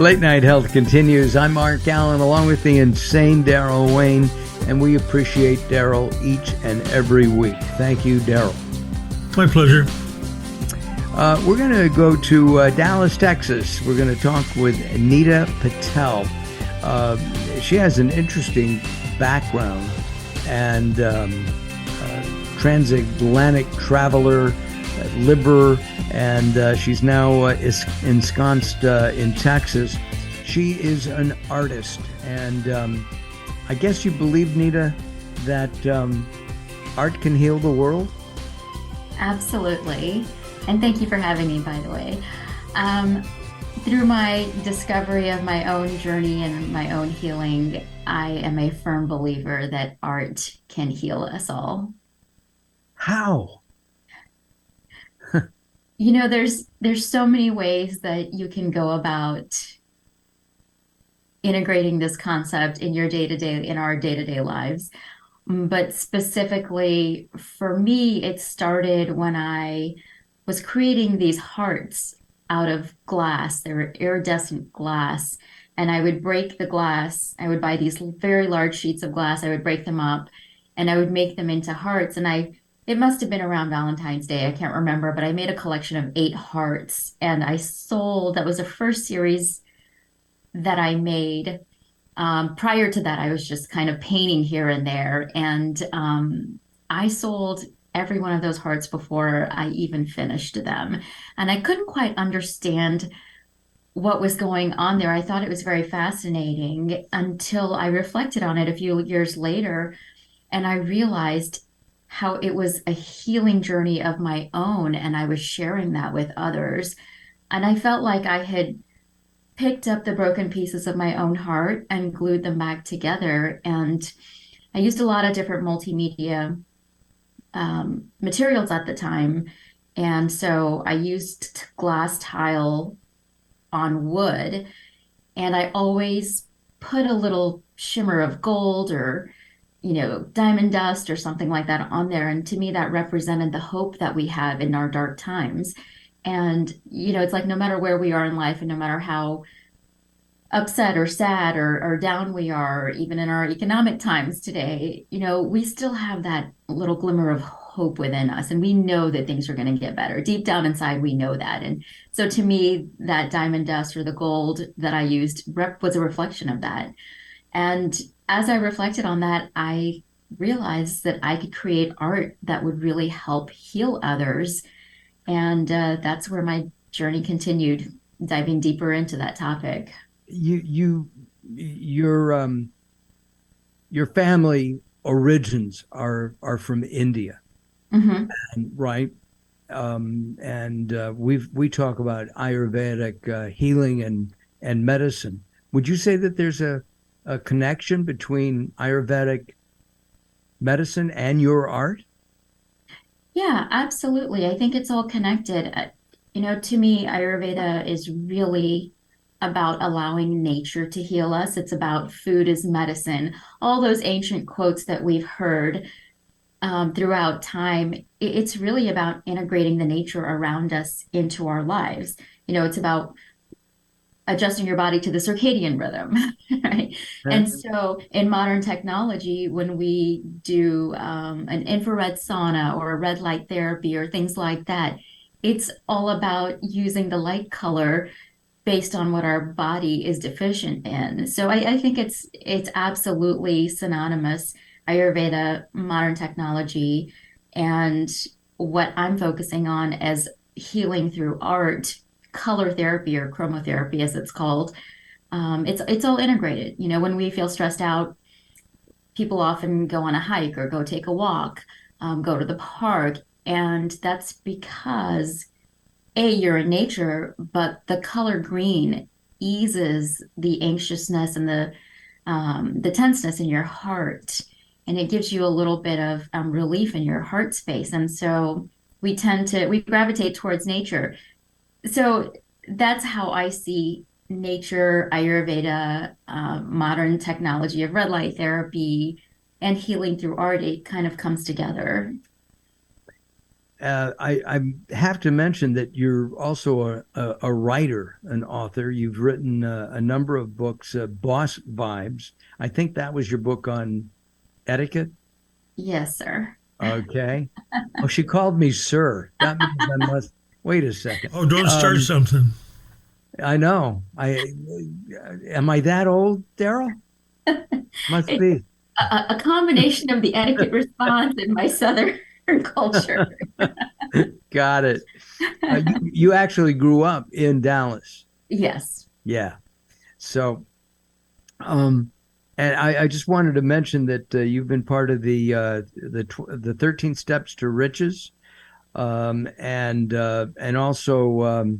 Late Night Health continues. I'm Mark Allen, along with the insane Daryl Wayne, and we appreciate Daryl each and every week. Thank you, Daryl. My pleasure. We're going to go to Dallas, Texas. We're going to talk with Nita Patel. She has an interesting background and transatlantic traveler, liber, and she's now ensconced in Texas. She is an artist, and I guess you believe, Nita, that art can heal the world? Absolutely. And thank you for having me, by the way. Through my discovery of my own journey and my own healing, I am a firm believer that art can heal us all. How? You know, there's so many ways that you can go about integrating this concept in your day-to-day, in our day-to-day lives. But specifically for me, it started when I was creating these hearts out of glass. They were iridescent glass, and I would break the glass. I would buy these very large sheets of glass. I would break them up, and I would make them into hearts. And it must have been around Valentine's Day. I can't remember, but I made a collection of 8 hearts, and I sold. That was the first series that I made. Prior to that, I was just kind of painting here and there, and I sold every one of those hearts before I even finished them. And I couldn't quite understand what was going on there. I thought it was very fascinating until I reflected on it a few years later, and I realized how it was a healing journey of my own, and I was sharing that with others. And I felt like I had picked up the broken pieces of my own heart and glued them back together. And I used a lot of different multimedia materials at the time. And so I used glass tile on wood, and I always put a little shimmer of gold or, diamond dust or something like that on there. And to me, that represented the hope that we have in our dark times. And, it's like no matter where we are in life and no matter how upset or sad or down we are, even in our economic times today, we still have that little glimmer of hope within us. And we know that things are going to get better. Deep down inside, we know that. And so to me, that diamond dust or the gold that I used was a reflection of that. And as I reflected on that, I realized that I could create art that would really help heal others. And that's where my journey continued, diving deeper into that topic. Your family origins are from India, and, right? We talk about Ayurvedic healing and medicine. Would you say that there's a connection between Ayurvedic medicine and your art? Yeah, absolutely. I think it's all connected. To me, Ayurveda is really about allowing nature to heal us. It's about food as medicine. All those ancient quotes that we've heard throughout time, it's really about integrating the nature around us into our lives. It's about adjusting your body to the circadian rhythm, right? And so in modern technology, when we do an infrared sauna or a red light therapy or things like that, it's all about using the light color based on what our body is deficient in. So I think it's absolutely synonymous, Ayurveda, modern technology, and what I'm focusing on as healing through art, color therapy or chromotherapy as it's called. It's all integrated. When we feel stressed out, people often go on a hike or go take a walk, go to the park, and that's because you're in nature, but the color green eases the anxiousness and the tenseness in your heart, and it gives you a little bit of relief in your heart space. And so we gravitate towards nature. So that's how I see nature, Ayurveda, modern technology of red light therapy, and healing through art. It kind of comes together. I have to mention that you're also a writer, an author. You've written a number of books, Boss Vibes. I think that was your book on etiquette. Yes, sir. Okay. Oh, she called me sir. That means I must wait a second. Oh, don't start something. I know. Am I that old, Daryl? Must It's be. a combination of the etiquette response and my Southern culture. Got it. You actually grew up in Dallas. Yes. Yeah. So, and I just wanted to mention that you've been part of the 13 Steps to Riches, and also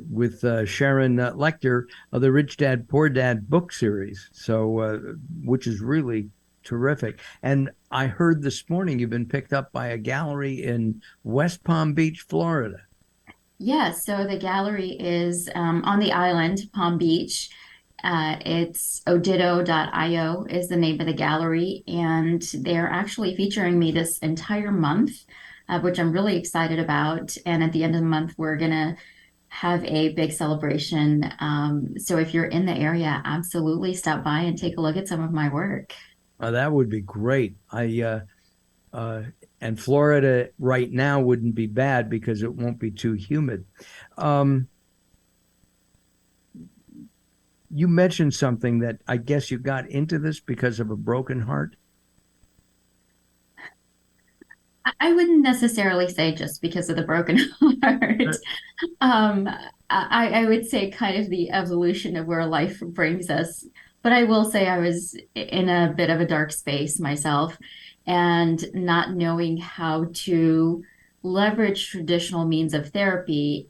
with Sharon Lecter of the Rich Dad Poor Dad book series. So, which is really terrific. And I heard this morning you've been picked up by a gallery in West Palm Beach, Florida. Yes. So the gallery is on the island, Palm Beach. It's oditto.io is the name of the gallery, and they're actually featuring me this entire month, which I'm really excited about. And at the end of the month, we're gonna have a big celebration. So if you're in the area, absolutely stop by and take a look at some of my work. That would be great. And Florida right now wouldn't be bad because it won't be too humid. You mentioned something that I guess you got into this because of a broken heart. I wouldn't necessarily say just because of the broken heart. I would say kind of the evolution of where life brings us. But I will say I was in a bit of a dark space myself, and not knowing how to leverage traditional means of therapy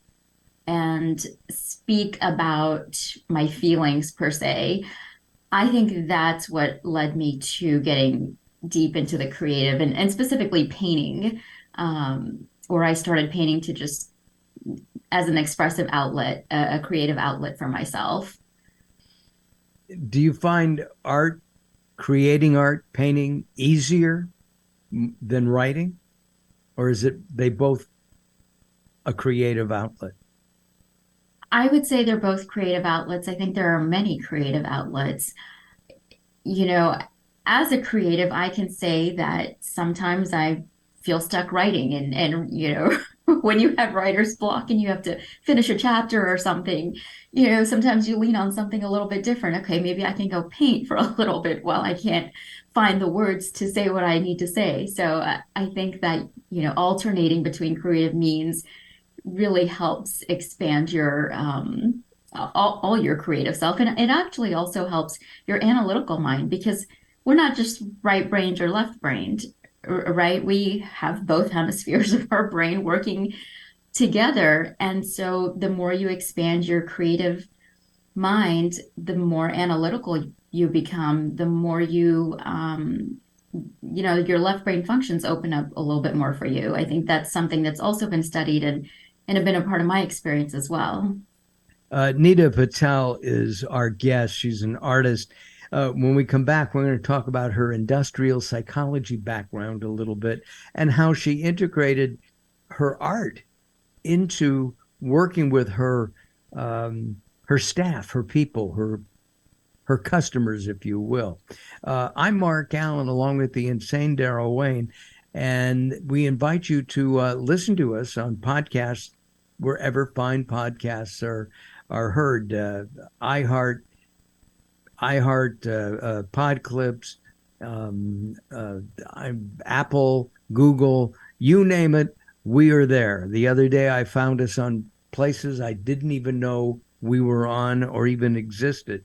and speak about my feelings per se. I think that's what led me to getting deep into the creative and specifically painting, where I started painting to just as an expressive outlet, a creative outlet for myself. Do you find creating art, painting easier than writing? Or is it they both a creative outlet? I would say they're both creative outlets. I think there are many creative outlets. You know, as a creative, I can say that sometimes I feel stuck writing and when you have writer's block and you have to finish a chapter or something, sometimes you lean on something a little bit different. Okay, maybe I can go paint for a little bit while I can't find the words to say what I need to say. So I think that, alternating between creative means really helps expand your all your creative self. And it actually also helps your analytical mind, because we're not just right-brained or left-brained, right? We have both hemispheres of our brain working together. And so the more you expand your creative mind, the more analytical you become, the more your left brain functions open up a little bit more for you. I think that's something that's also been studied and have been a part of my experience as well. Nita Patel is our guest. She's an artist. When we come back, we're going to talk about her industrial psychology background a little bit and how she integrated her art into working with her staff, her people, her customers, if you will. I'm Mark Allen, along with the insane Daryl Wayne, and we invite you to listen to us on podcasts wherever fine podcasts are heard. iHeart, Pod Clips, Apple, Google, you name it, we are there. The other day I found us on places I didn't even know we were on or even existed.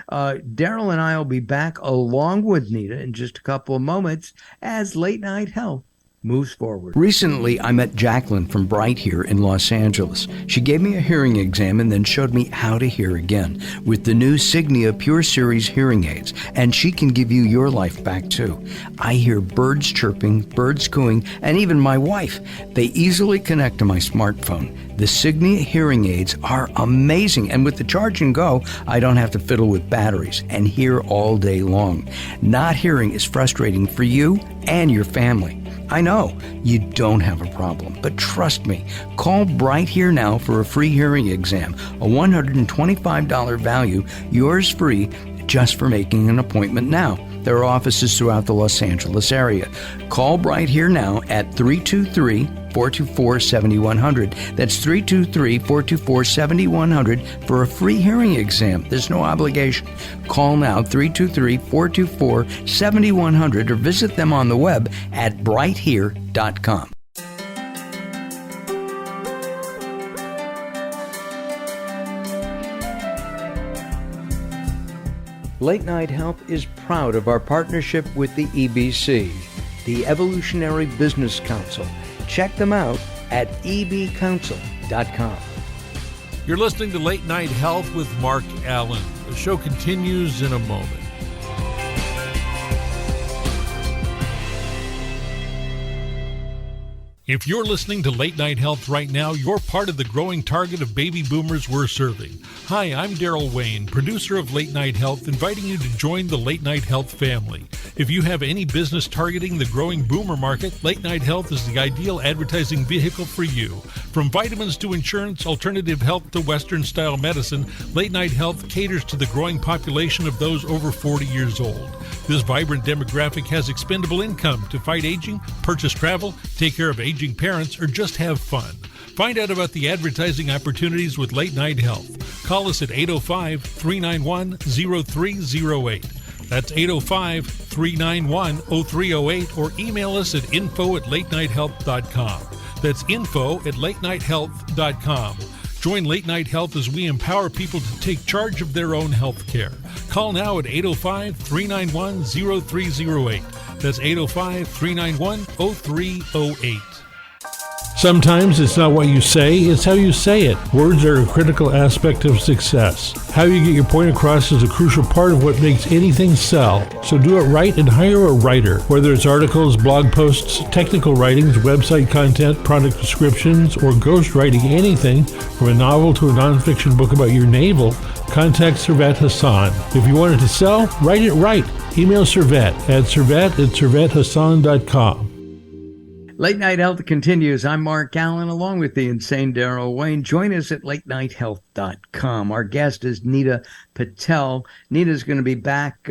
Daryl and I will be back along with Nita in just a couple of moments as Late Night Health moves forward. Recently, I met Jacqueline from Bright here in Los Angeles. She gave me a hearing exam and then showed me how to hear again with the new Signia Pure Series hearing aids, and she can give you your life back too. I hear birds chirping, birds cooing, and even my wife. They easily connect to my smartphone. The Signia hearing aids are amazing, and with the charge and go, I don't have to fiddle with batteries and hear all day long. Not hearing is frustrating for you and your family. I know you don't have a problem, but trust me, call Bright Here Now for a free hearing exam, a $125 value, yours free, just for making an appointment now. There are offices throughout the Los Angeles area. Call Bright Here Now at 323-424-7100. That's 323-424-7100 for a free hearing exam. There's no obligation. Call now, 323-424-7100, or visit them on the web at brighthere.com. Late Night Health is proud of our partnership with the EBC, the Evolutionary Business Council. Check them out at ebcouncil.com. You're listening to Late Night Health with Mark Allen. The show continues in a moment. If you're listening to Late Night Health right now, you're part of the growing target of baby boomers we're serving. Hi, I'm Daryl Wayne, producer of Late Night Health, inviting you to join the Late Night Health family. If you have any business targeting the growing boomer market, Late Night Health is the ideal advertising vehicle for you. From vitamins to insurance, alternative health to Western-style medicine, Late Night Health caters to the growing population of those over 40 years old. This vibrant demographic has expendable income to fight aging, purchase travel, take care of aging parents, or just have fun. Find out about the advertising opportunities with Late Night Health. Call us at 805-391-0308. That's 805-391-0308, or email us at info@latenighthealth.com. That's info@latenighthealth.com. Join Late Night Health as we empower people to take charge of their own health care. Call now at 805-391-0308. That's 805-391-0308. Sometimes it's not what you say, it's how you say it. Words are a critical aspect of success. How you get your point across is a crucial part of what makes anything sell. So do it right and hire a writer. Whether it's articles, blog posts, technical writings, website content, product descriptions, or ghostwriting anything from a novel to a nonfiction book about your navel, contact Servet Hassan. If you want it to sell, write it right. Email Servet at servet@servethassan.com. Late Night Health continues. I'm Mark Allen, along with the insane Daryl Wayne. Join us at latenighthealth.com. Our guest is Nita Patel. Nita's going to be back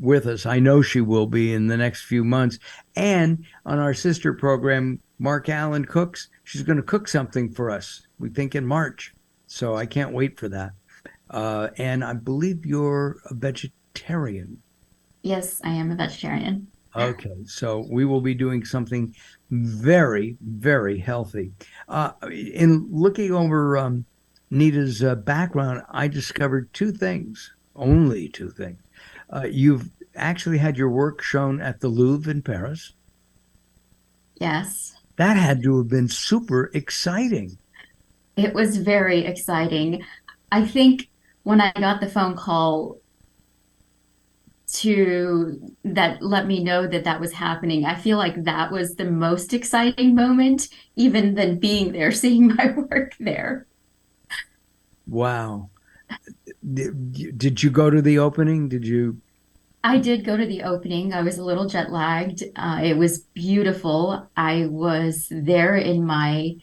with us. I know she will be in the next few months. And on our sister program, Mark Allen Cooks, she's going to cook something for us, we think in March. So I can't wait for that. And I believe you're a vegetarian. Yes, I am a vegetarian. Okay, so we will be doing something very, very healthy. In looking over Nita's background, I discovered two things, only two things. You've actually had your work shown at the Louvre in Paris. Yes. That had to have been super exciting. It was very exciting. I think when I got the phone call that let me know that was happening, I feel like that was the most exciting moment, even than being there, seeing my work there. Wow. Did you go to the opening? I did go to the opening. I was a little jet lagged. It was beautiful. I was there in my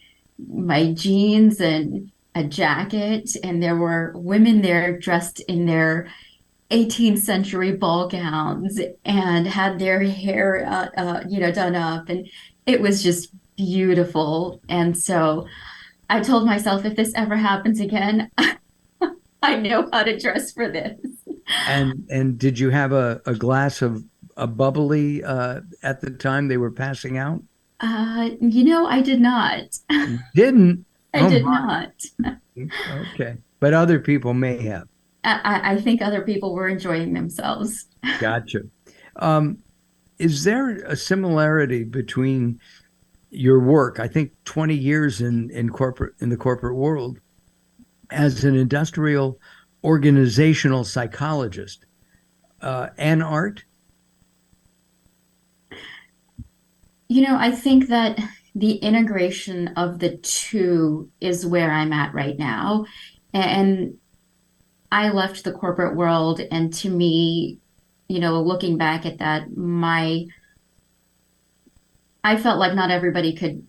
jeans and a jacket, and there were women there dressed in their 18th century ball gowns and had their hair, done up, and it was just beautiful. And so I told myself, if this ever happens again, I know how to dress for this. And did you have a glass of a bubbly at the time they were passing out? I did not. You didn't? I did not. Okay, but other people may have. I think other people were enjoying themselves. Gotcha. Is there a similarity between your work, I think 20 years in the corporate world, as an industrial organizational psychologist, and art? I think that the integration of the two is where I'm at right now. And I left the corporate world, and to me, looking back at that, I felt like not everybody could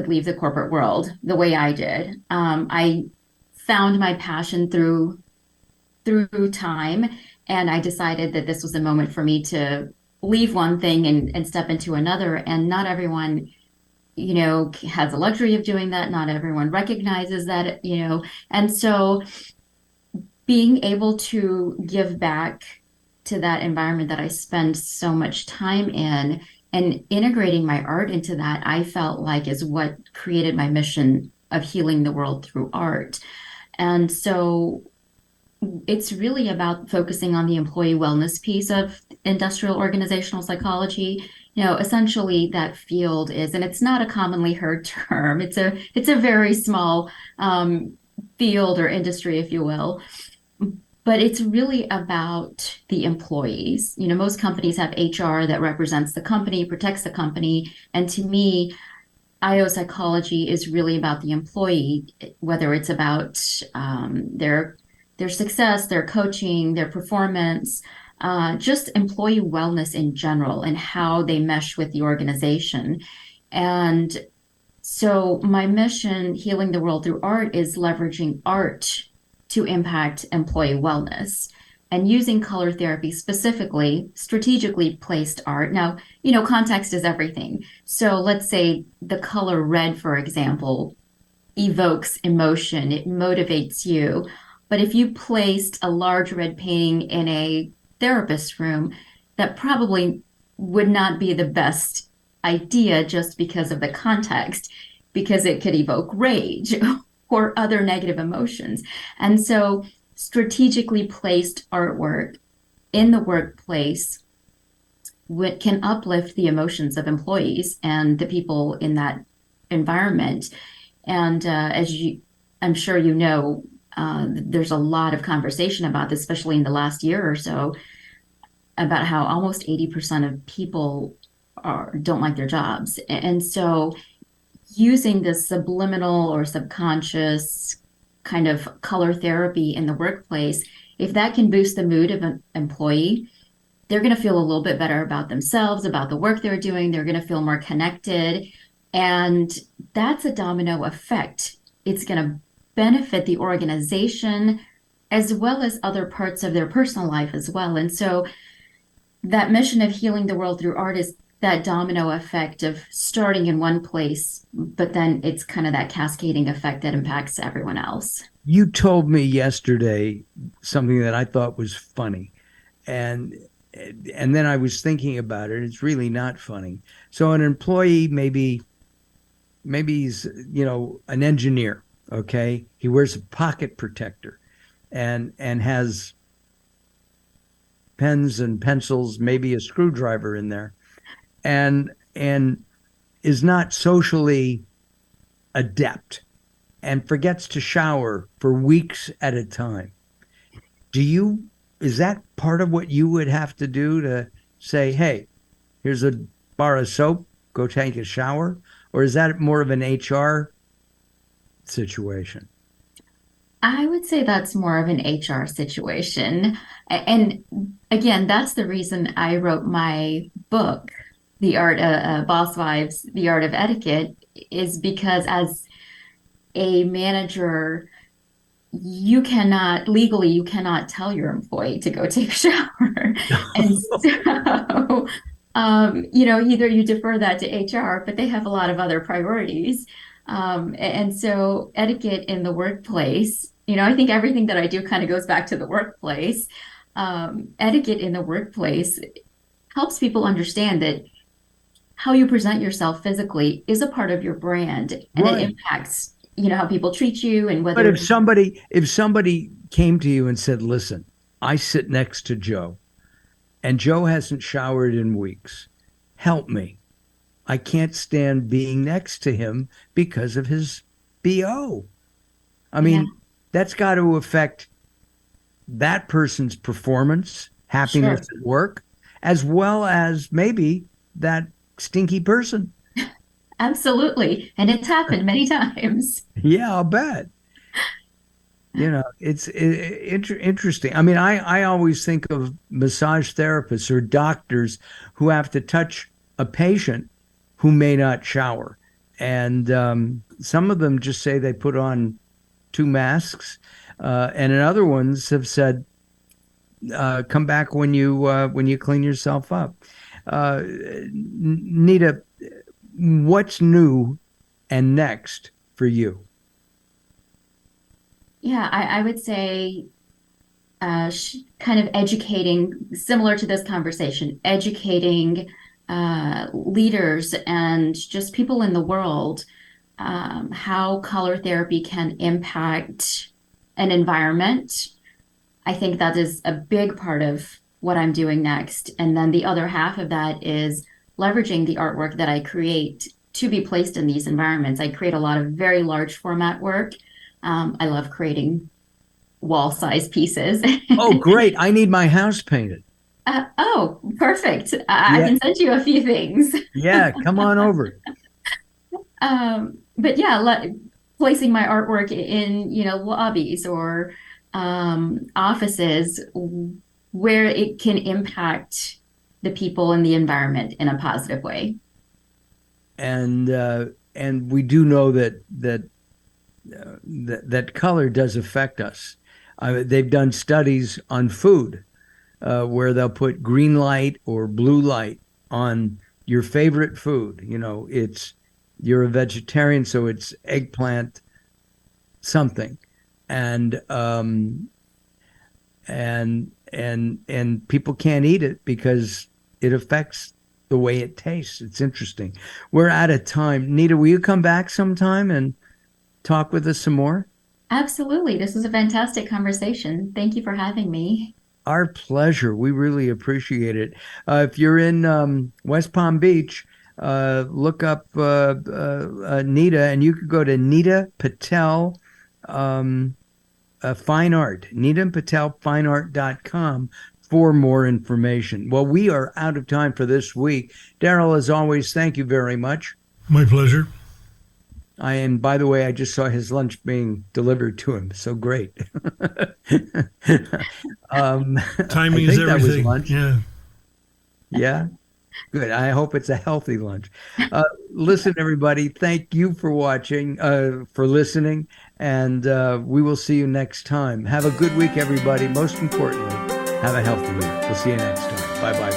leave the corporate world the way I did. I found my passion through time, and I decided that this was a moment for me to leave one thing and step into another. And not everyone, has the luxury of doing that. Not everyone recognizes that, and so being able to give back to that environment that I spend so much time in and integrating my art into that, I felt like is what created my mission of healing the world through art. And so it's really about focusing on the employee wellness piece of industrial organizational psychology. Essentially that field is, and it's not a commonly heard term. It's a very small field or industry, if you will. But it's really about the employees. Most companies have HR that represents the company, protects the company. And to me, IO psychology is really about the employee, whether it's about their success, their coaching, their performance, just employee wellness in general and how they mesh with the organization. And so my mission, Healing the World Through Art, is leveraging art to impact employee wellness and using color therapy, specifically strategically placed art. Now, context is everything. So let's say the color red, for example, evokes emotion. It motivates you. But if you placed a large red painting in a therapist's room, that probably would not be the best idea just because of the context, because it could evoke rage or other negative emotions. And so strategically placed artwork in the workplace can uplift the emotions of employees and the people in that environment. And I'm sure there's a lot of conversation about this, especially in the last year or so, about how almost 80% of people don't like their jobs. And so using this subliminal or subconscious kind of color therapy in the workplace, if that can boost the mood of an employee, they're going to feel a little bit better about themselves, about the work they're doing. They're going to feel more connected. And that's a domino effect. It's going to benefit the organization as well as other parts of their personal life as well. And so that mission of healing the world through art is that domino effect of starting in one place, but then it's kind of that cascading effect that impacts everyone else. You told me yesterday something that I thought was funny. And then I was thinking about it. It's really not funny. So an employee, maybe he's, an engineer. Okay. He wears a pocket protector and has pens and pencils, maybe a screwdriver in there, and is not socially adept and forgets to shower for weeks at a time. Is that part of what you would have to do to say, hey, here's a bar of soap, go take a shower? Or is that more of an HR situation? I would say that's more of an HR situation. And again, that's the reason I wrote my book, The Art of Boss Wives, The Art of Etiquette, is because as a manager, you cannot tell your employee to go take a shower. And so, either you defer that to HR, but they have a lot of other priorities. And so etiquette in the workplace, I think everything that I do kind of goes back to the workplace. Etiquette in the workplace helps people understand that how you present yourself physically is a part of your brand, and Right. it impacts, how people treat you and whether. But if somebody came to you and said, listen, I sit next to Joe and Joe hasn't showered in weeks, help me. I can't stand being next to him because of his BO. I mean, that's got to affect that person's performance, happiness at work, as well as maybe that stinky person. Absolutely. And it's happened many times. Yeah, I'll bet. It's interesting. I mean, I always think of massage therapists or doctors who have to touch a patient who may not shower. And some of them just say they put on 2 masks. And other ones have said, come back when you clean yourself up. Nita, what's new and next for you? Yeah, I would say kind of educating, similar to this conversation, educating leaders and just people in the world how color therapy can impact an environment. I think that is a big part of what I'm doing next. And then the other half of that is leveraging the artwork that I create to be placed in these environments. I create a lot of very large format work. I love creating wall size pieces. Oh, great. I need my house painted. Oh, perfect. I can send you a few things. Yeah, come on over. But yeah, placing my artwork in, lobbies or offices where it can impact the people and the environment in a positive way. And we do know that color does affect us. They've done studies on food where they'll put green light or blue light on your favorite food. You're a vegetarian, so it's eggplant something, and people can't eat it because it affects the way it tastes. It's interesting. We're out of time. Nita, will you come back sometime and talk with us some more? Absolutely. This was a fantastic conversation. Thank you for having me. Our pleasure. We really appreciate it. If you're in West Palm Beach, look up Nita, and you could go to Nita Patel Fine Art, NitaPatelFineArt.com for more information. Well, we are out of time for this week. Daryl, as always, thank you very much. My pleasure. And by the way, I just saw his lunch being delivered to him. So great. Timing is everything. That was lunch. Yeah. Yeah. Good. I hope it's a healthy lunch. Listen, everybody, thank you for watching, for listening, and we will see you next time. Have a good week, everybody. Most importantly, have a healthy week. We'll see you next time. Bye-bye.